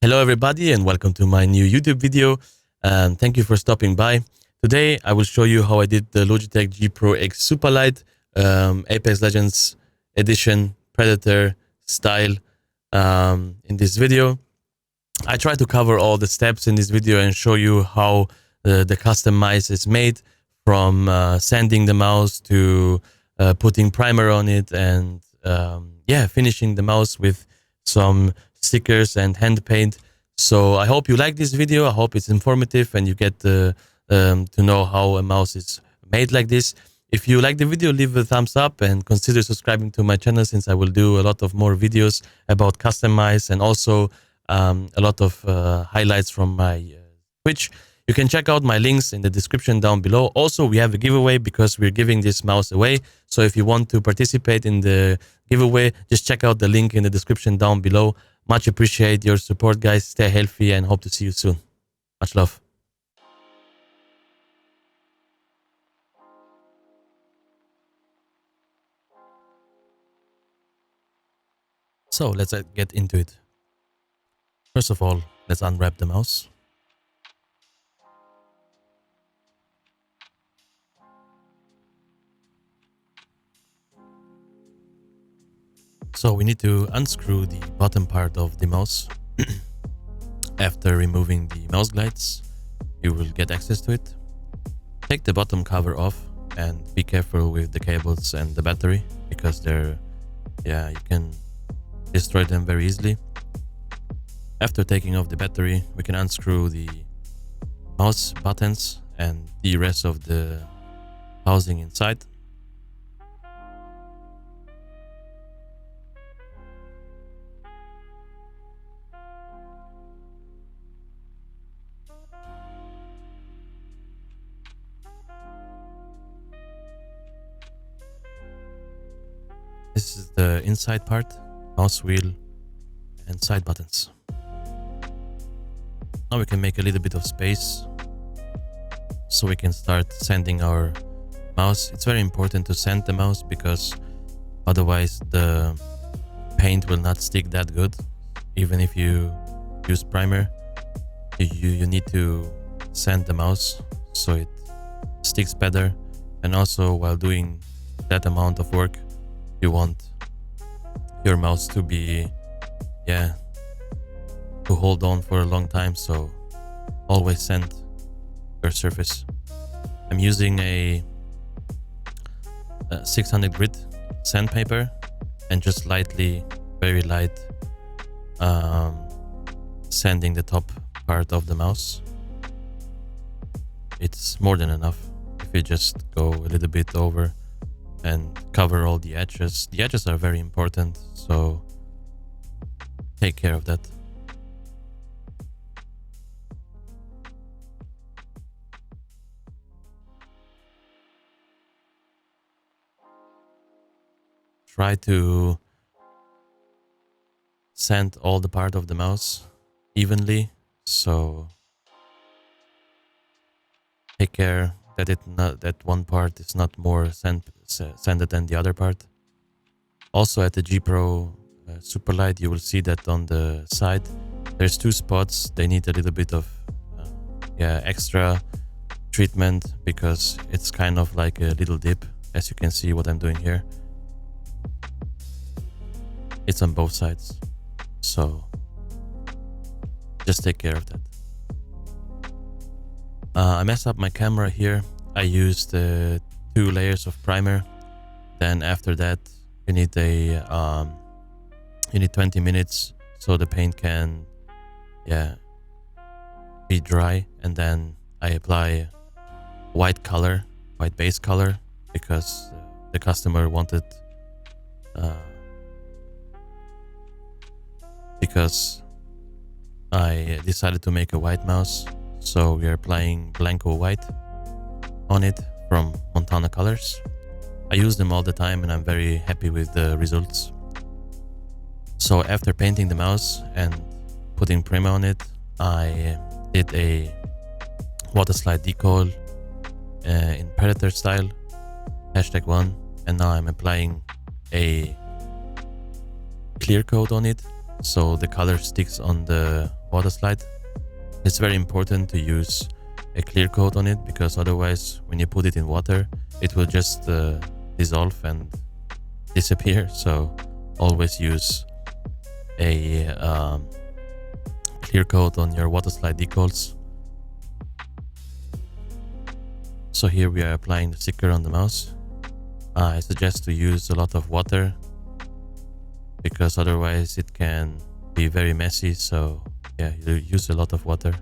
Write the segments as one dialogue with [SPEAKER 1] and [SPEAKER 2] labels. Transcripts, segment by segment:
[SPEAKER 1] Hello everybody and welcome to my new YouTube video. Thank you for stopping by. Today I will show you how I did the Logitech G Pro X Superlight Apex Legends Edition Predator style in this video. I try to cover all the steps in this video and show you how the custom mice is made, from sanding the mouse to putting primer on it and finishing the mouse with some stickers and hand paint. So I hope you like this video. I hope it's informative and you get to know how a mouse is made like this. If you like the video, leave a thumbs up and consider subscribing to my channel, since I will do a lot of more videos about custom mice and also a lot of highlights from my Twitch. You can check out my links in the description down below. Also, we have a giveaway because we're giving this mouse away. So if you want to participate in the giveaway, just check out the link in the description down below. Much appreciate your support, guys. Stay healthy and hope to see you soon. Much love. So let's get into it. First of all, let's unwrap the mouse. So we need to unscrew the bottom part of the mouse. After removing the mouse glides, you will get access to it. Take the bottom cover off and be careful with the cables and the battery, because you can destroy them very easily. After taking off the battery, we can unscrew the mouse buttons and the rest of the housing inside. This is the inside part, mouse wheel and side buttons. Now we can make a little bit of space so we can start sanding our mouse. It's very important to sand the mouse because otherwise the paint will not stick that good. Even if you use primer, you need to sand the mouse so it sticks better. And also, while doing that amount of work, you want your mouse to be to hold on for a long time, so always sand your surface. I'm using a 600 grit sandpaper and just lightly, very light, sanding the top part of the mouse. It's more than enough if you just go a little bit over and cover all the edges. The edges are very important, so take care of that. Try to sand all the part of the mouse evenly, so take care that one part is not more sanded than the other part. Also, at the G Pro Superlight, you will see that on the side there's two spots. They need a little bit of extra treatment because it's kind of like a little dip, as you can see what I'm doing here. It's on both sides, so just take care of that. I messed up my camera here. I used 2 layers of primer. Then after that, you need 20 minutes so the paint can be dry. And then I apply white base color, because the customer wanted because I decided to make a white mouse. So we are applying Blanco White on it from Montana Colors. I use them all the time and I'm very happy with the results. So after painting the mouse and putting primer on it, I did a water slide decal in Predator style, #1, and now I'm applying a clear coat on it so the color sticks on the water slide. It's very important to use a clear coat on it, because otherwise when you put it in water it will just dissolve and disappear. So always use a clear coat on your water slide decals. So here we are applying the sticker on the mouse. I suggest to use a lot of water, because otherwise it can be very messy. So yeah, you use a lot of water.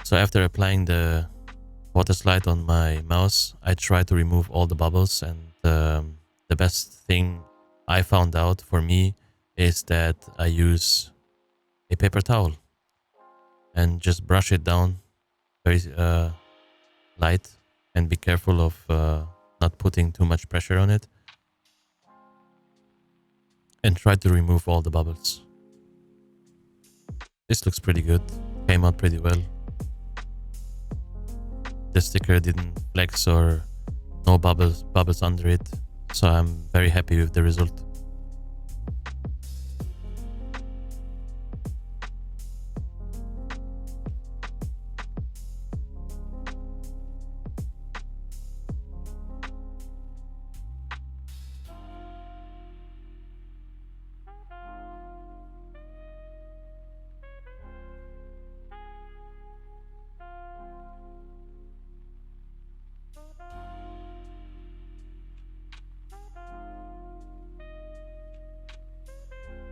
[SPEAKER 1] So after applying the water slide on my mouse, I try to remove all the bubbles, and the best thing I found out for me is that I use a paper towel and just brush it down very light, and be careful of not putting too much pressure on it, and try to remove all the bubbles. This looks pretty good, came out pretty well. The sticker didn't flex or no bubbles under it, so I'm very happy with the result.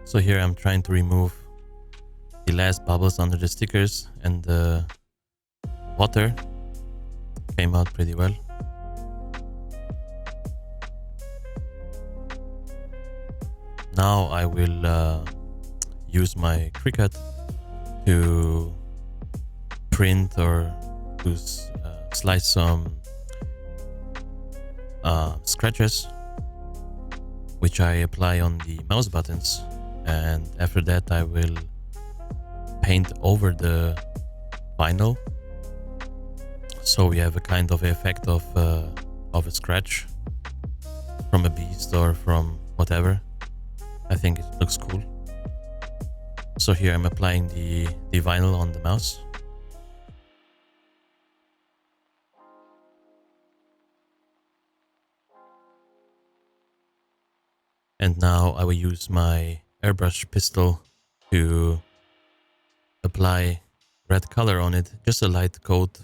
[SPEAKER 1] So here I'm trying to remove the last bubbles under the stickers, and the water came out pretty well. Now I will use my Cricut to print or to slice some scratches, which I apply on the mouse buttons. And after that I will paint over the vinyl, so we have a kind of effect of a scratch from a beast or from whatever. I think it looks cool. So here I'm applying the vinyl on the mouse. And now I will use my airbrush pistol to apply red color on it, just a light coat.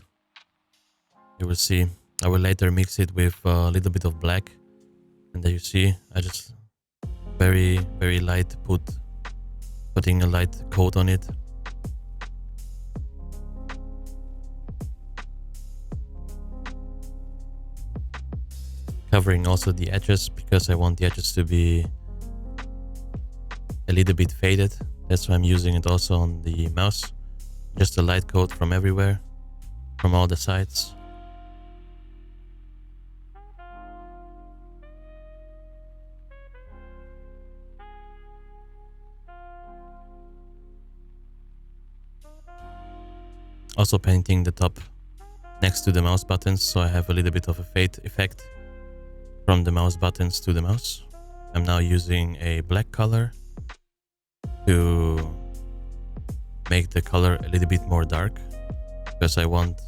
[SPEAKER 1] You will see I will later mix it with a little bit of black, and there you see I just very light putting a light coat on it. Covering also the edges, because I want the edges to be a little bit faded. That's why I'm using it also on the mouse. Just a light coat from everywhere, from all the sides. Also painting the top next to the mouse buttons, so I have a little bit of a fade effect from the mouse buttons to the mouse. I'm now using a black color to make the color a little bit more dark, because I want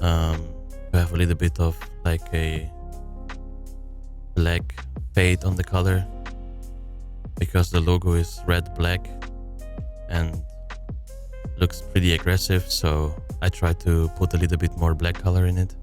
[SPEAKER 1] to have a little bit of like a black fade on the color, because the logo is red black and looks pretty aggressive, so I try to put a little bit more black color in it.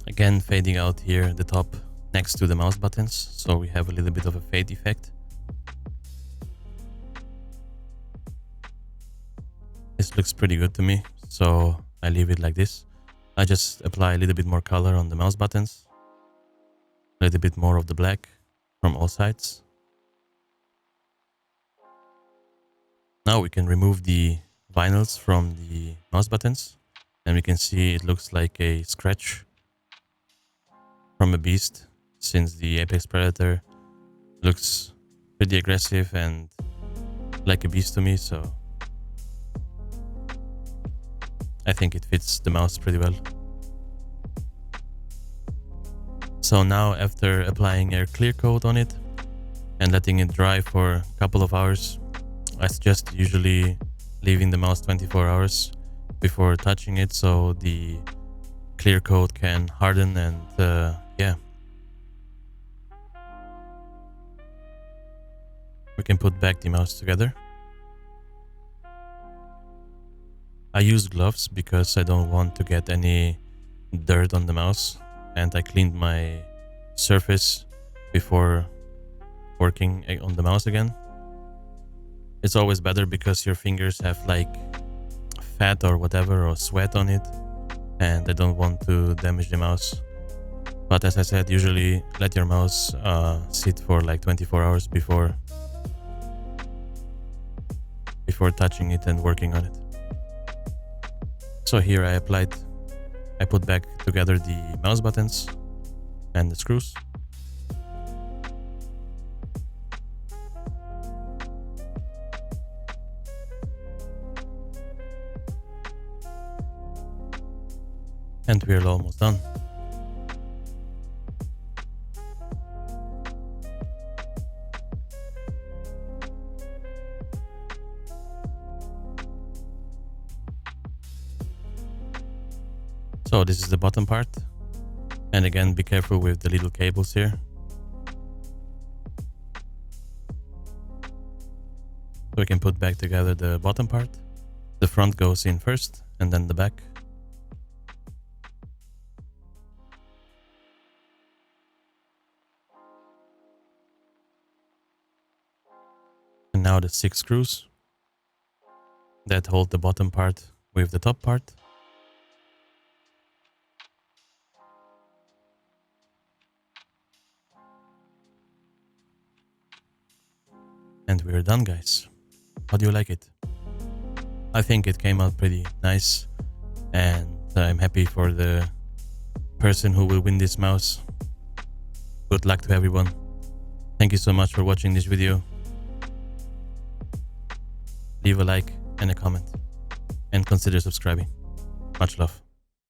[SPEAKER 1] Again, fading out here the top next to the mouse buttons, so we have a little bit of a fade effect. This looks pretty good to me, so I leave it like this. I just apply a little bit more color on the mouse buttons, a little bit more of the black from all sides. Now we can remove the vinyls from the mouse buttons, and we can see it looks like a scratch from a beast, since the apex predator looks pretty aggressive and like a beast to me, so I think it fits the mouse pretty well. So now, after applying a clear coat on it and letting it dry for a couple of hours, I suggest usually leaving the mouse 24 hours before touching it, so the clear coat can harden and yeah. We can put back the mouse together. I use gloves because I don't want to get any dirt on the mouse, and I cleaned my surface before working on the mouse again. It's always better because your fingers have like fat or whatever or sweat on it, and I don't want to damage the mouse. But as I said, usually let your mouse sit for like 24 hours before touching it and working on it. So here I put back together the mouse buttons and the screws. And we're almost done. So this is the bottom part, and again, be careful with the little cables here. So we can put back together the bottom part. The front goes in first and then the back. And now the 6 screws that hold the bottom part with the top part. And we're done, guys. How do you like it? I think it came out pretty nice, and I'm happy for the person who will win this mouse. Good luck to everyone. Thank you so much for watching this video. Leave a like and a comment, and consider subscribing. Much love.